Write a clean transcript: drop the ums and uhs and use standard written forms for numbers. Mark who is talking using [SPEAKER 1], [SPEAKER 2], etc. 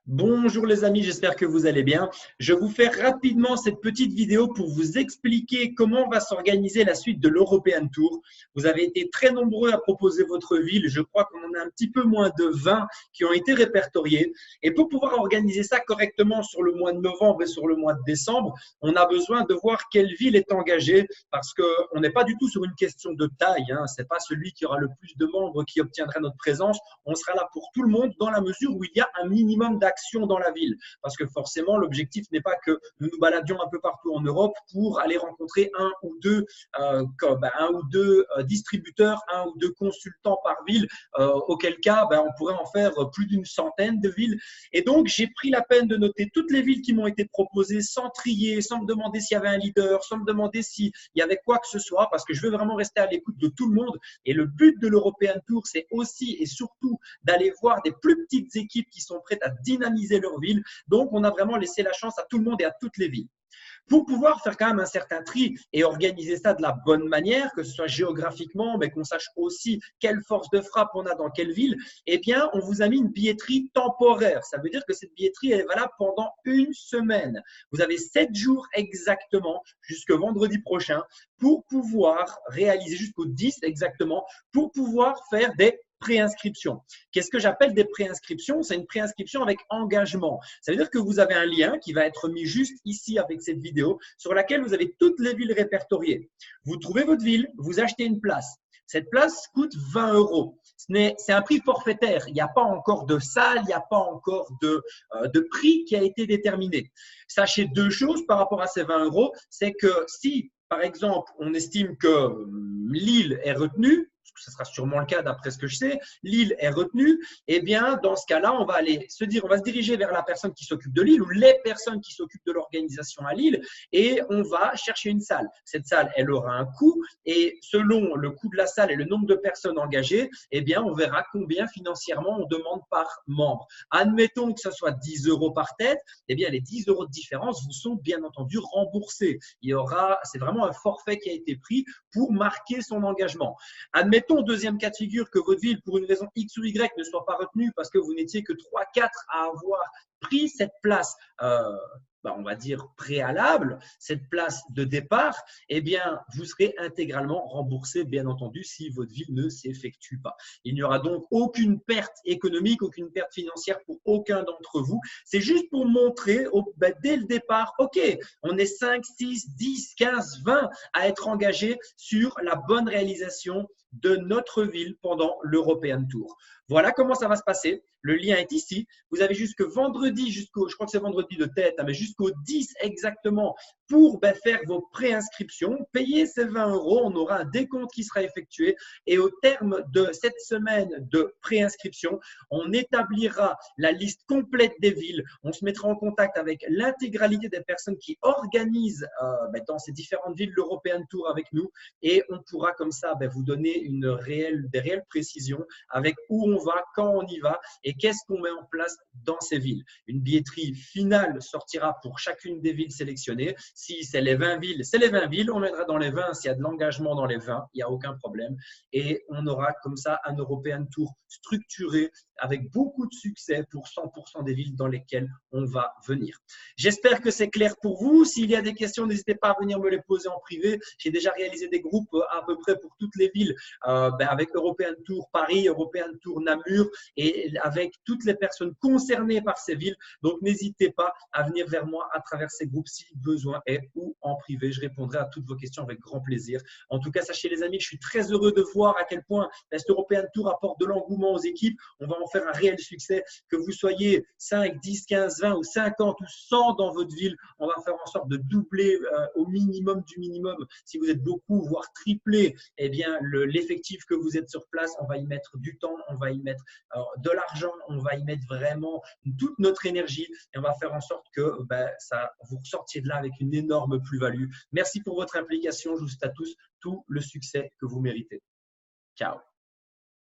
[SPEAKER 1] Bonjour les amis, j'espère que vous allez bien. Je vous fais rapidement cette petite vidéo pour vous expliquer comment va s'organiser la suite de l'European Tour. Vous avez été très nombreux à proposer votre ville. Je crois qu'on en a un petit peu moins de 20 qui ont été répertoriés. Et pour pouvoir organiser ça correctement sur le mois de novembre et sur le mois de décembre, on a besoin de voir quelle ville est engagée parce qu'on n'est pas du tout sur une question de taille. Ce n'est pas celui qui aura le plus de membres qui obtiendra notre présence. On sera là pour tout le monde dans la mesure où il y a un minimum d'action dans la ville. Parce que forcément, l'objectif n'est pas que nous nous baladions un peu partout en Europe pour aller rencontrer un ou deux distributeurs, un ou deux consultants par ville, auquel cas on pourrait en faire plus d'une centaine de villes. Et donc, j'ai pris la peine de noter toutes les villes qui m'ont été proposées sans trier, sans me demander s'il y avait un leader, sans me demander s'il y avait quoi que ce soit, parce que je veux vraiment rester à l'écoute de tout le monde. Et le but de l'European Tour, c'est aussi et surtout d'aller voir des plus petites équipes qui sont prêtes à dynamiser leur ville. Donc, on a vraiment laissé la chance à tout le monde et à toutes les villes. Pour pouvoir faire quand même un certain tri et organiser ça de la bonne manière, que ce soit géographiquement, mais qu'on sache aussi quelle force de frappe on a dans quelle ville, eh bien, on vous a mis une billetterie temporaire. Ça veut dire que cette billetterie est valable pendant une semaine. Vous avez 7 jours exactement, jusqu'au vendredi prochain, pour pouvoir réaliser, jusqu'au 10 exactement, pour pouvoir faire des préinscription. Qu'est-ce que j'appelle des préinscriptions? C'est une préinscription avec engagement. Ça veut dire que vous avez un lien qui va être mis juste ici avec cette vidéo sur laquelle vous avez toutes les villes répertoriées. Vous trouvez votre ville, vous achetez une place. Cette place coûte 20 €. C'est un prix forfaitaire. Il n'y a pas encore de salle, il n'y a pas encore de prix qui a été déterminé. Sachez deux choses par rapport à ces 20 €. C'est que si, par exemple, on estime que Lille est retenue, ce sera sûrement le cas d'après ce que je sais, Lille est retenue, eh bien, dans ce cas-là, on va se diriger vers la personne qui s'occupe de Lille ou les personnes qui s'occupent de l'organisation à Lille et on va chercher une salle. Cette salle, elle aura un coût et selon le coût de la salle et le nombre de personnes engagées, eh bien, on verra combien financièrement on demande par membre. Admettons que ce soit 10 € par tête, eh bien, les 10 € de différence vous sont bien entendu remboursés. C'est vraiment un forfait qui a été pris pour marquer son engagement. Admettons, deuxième cas de figure, que votre ville, pour une raison X ou Y, ne soit pas retenue parce que vous n'étiez que 3-4 à avoir pris cette place, on va dire préalable, cette place de départ, eh bien, vous serez intégralement remboursé, bien entendu, si votre ville ne s'effectue pas. Il n'y aura donc aucune perte économique, aucune perte financière pour aucun d'entre vous. C'est juste pour montrer dès le départ, OK, on est 5, 6, 10, 15, 20 à être engagés sur la bonne réalisation de notre ville pendant l'European Tour. Voilà comment ça va se passer. Le lien est ici. Vous avez jusque vendredi, je crois que c'est vendredi de tête, mais jusqu'au 10 exactement pour faire vos préinscriptions. Payez ces 20 €, on aura un décompte qui sera effectué et au terme de cette semaine de préinscription, on établira la liste complète des villes. On se mettra en contact avec l'intégralité des personnes qui organisent dans ces différentes villes l'European Tour avec nous et on pourra comme ça vous donner des réelles précisions avec où on va, quand on y va et qu'est-ce qu'on met en place dans ces villes. Une billetterie finale sortira pour chacune des villes sélectionnées. Si c'est les 20 villes, c'est les 20 villes. On mettra dans les 20 s'il y a de l'engagement dans les 20, il n'y a aucun problème. Et on aura comme ça un European Tour structuré avec beaucoup de succès pour 100% des villes dans lesquelles on va venir. J'espère que c'est clair pour vous. S'il y a des questions, n'hésitez pas à venir me les poser en privé. J'ai déjà réalisé des groupes à peu près pour toutes les villes avec European Tour Paris, European Tour Namur et avec toutes les personnes concernées par ces villes. Donc, n'hésitez pas à venir vers moi à travers ces groupes si besoin est ou en privé. Je répondrai à toutes vos questions avec grand plaisir. En tout cas, sachez les amis que je suis très heureux de voir à quel point cet European Tour apporte de l'engouement aux équipes. On va en faire un réel succès. Que vous soyez 5, 10, 15, 20 ou 50 ou 100 dans votre ville, on va faire en sorte de doubler au minimum du minimum. Si vous êtes beaucoup, voire tripler, eh bien, l'effectif que vous êtes sur place, on va y mettre du temps, on va y mettre de l'argent, on va y mettre vraiment toute notre énergie et on va faire en sorte que vous ressortiez de là avec une énorme plus-value. Merci pour votre implication. Je vous souhaite à tous tout le succès que vous méritez. Ciao.